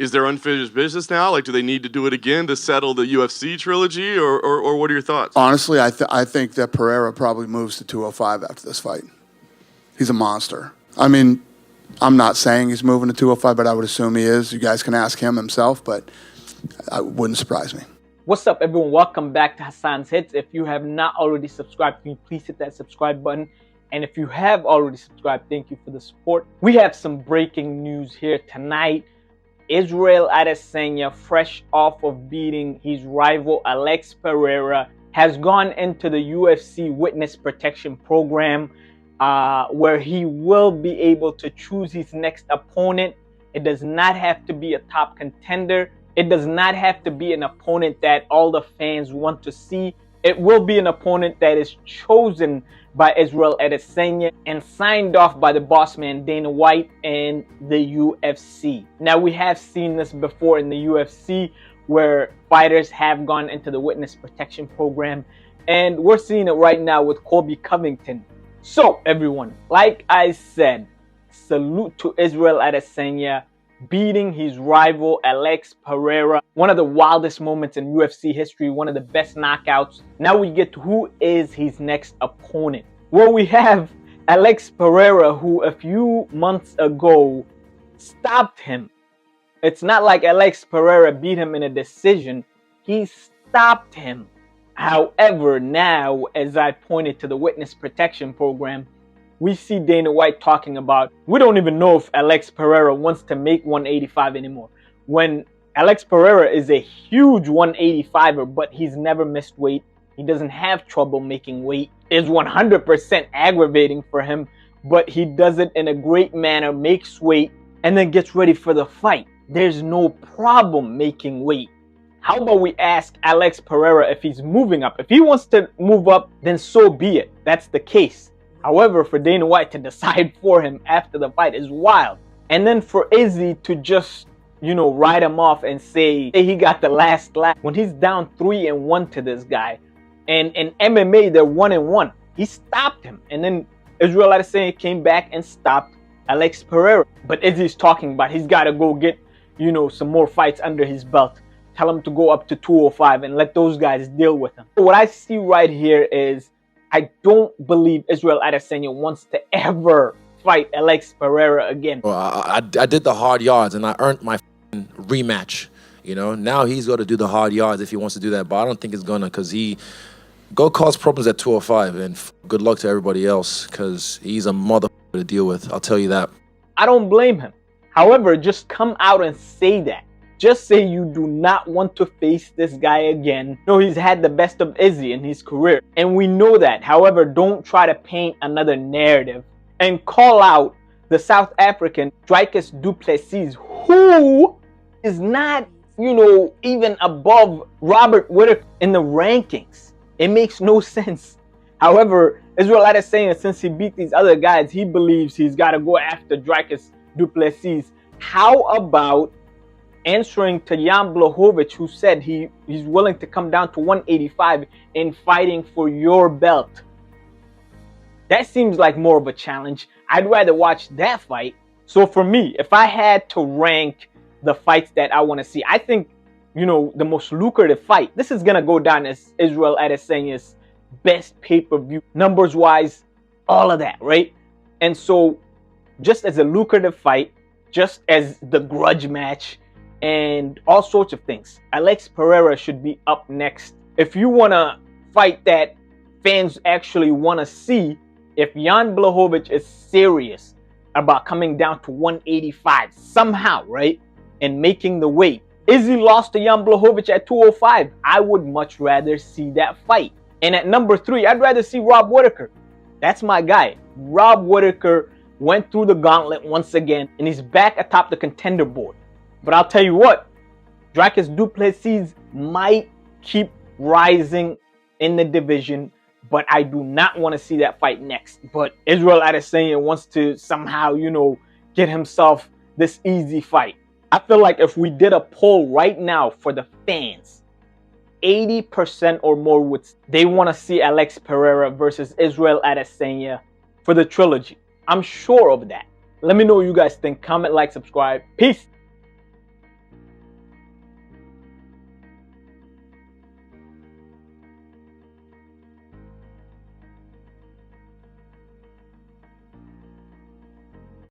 is there unfinished business now? Like, do they need to do it again to settle the UFC trilogy, or what are your thoughts? Honestly, I think that Pereira probably moves to 205 after this fight. He's a monster. I mean, I'm not saying he's moving to 205, but I would assume he is. You guys can ask him himself, but it wouldn't surprise me. What's up, everyone? Welcome back to Hassan's Hits. If you have not already subscribed, can you please hit that subscribe button? And if you have already subscribed, thank you for the support. We have some breaking news here tonight. Israel Adesanya, fresh off of beating his rival Alex Pereira, has gone into the UFC Witness Protection Program, where he will be able to choose his next opponent. It does not have to be a top contender. It does not have to be an opponent that all the fans want to see. It will be an opponent that is chosen by Israel Adesanya and signed off by the boss man Dana White and the UFC. Now, we have seen this before in the UFC where fighters have gone into the Witness Protection Program, and we're seeing it right now with Colby Covington. So, everyone, like I said, salute to Israel Adesanya beating his rival Alex Pereira. One of the wildest moments in UFC history, one of the best knockouts. Now we get to who is his next opponent. Well, we have Alex Pereira, who a few months ago stopped him. It's not like Alex Pereira beat him in a decision. He stopped him. However, now, as I pointed to the Witness Protection Program, we see Dana White talking about, we don't even know if Alex Pereira wants to make 185 anymore. When Alex Pereira is a huge 185er, but he's never missed weight. He doesn't have trouble making weight. It's 100% aggravating for him, but he does it in a great manner, makes weight, and then gets ready for the fight. There's no problem making weight. How about we ask Alex Pereira if he's moving up? If he wants to move up, then so be it. That's the case. However, for Dana White to decide for him after the fight is wild. And then for Izzy to just, write him off and say he got the last laugh when he's down 3-1 to this guy. And in MMA, they're 1-1. He stopped him. And then Israel Adesanya came back and stopped Alex Pereira. But Izzy's talking about he's got to go get, some more fights under his belt. Tell him to go up to 205 and let those guys deal with him. What I see right here is I don't believe Israel Adesanya wants to ever fight Alex Pereira again. Well, I did the hard yards and I earned my rematch. Now he's got to do the hard yards if he wants to do that. But I don't think it's gonna, because he go cause problems at 205. And good luck to everybody else, because he's a motherfucker to deal with. I'll tell you that. I don't blame him. However, just come out and say that. Just say you do not want to face this guy again. He's had the best of Izzy in his career, and we know that. However, don't try to paint another narrative and call out the South African Dricus du Plessis, who is not, even above Robert Whittaker in the rankings. It makes no sense. However, Israel Adesanya, since he beat these other guys, he believes he's got to go after Dricus du Plessis. How about answering to Jan Blachowicz, who said he's willing to come down to 185 in fighting for your belt? That seems like more of a challenge. I'd rather watch that fight. So for me, if I had to rank the fights that I want to see, I think, the most lucrative fight, this is going to go down as Israel Adesanya's best pay-per-view, numbers-wise, all of that, right? And so just as a lucrative fight, just as the grudge match, and all sorts of things, Alex Pereira should be up next. If you want to fight that fans actually want to see, if Jan Blachowicz is serious about coming down to 185 somehow, right, and making the weight. Izzy lost to Jan Blachowicz at 205. I would much rather see that fight. And at number 3, I'd rather see Rob Whittaker. That's my guy. Rob Whittaker went through the gauntlet once again, and he's back atop the contender board. But I'll tell you what, Dricus du Plessis might keep rising in the division, but I do not want to see that fight next. But Israel Adesanya wants to somehow, get himself this easy fight. I feel like if we did a poll right now for the fans, 80% or more they want to see Alex Pereira versus Israel Adesanya for the trilogy. I'm sure of that. Let me know what you guys think. Comment, like, subscribe. Peace.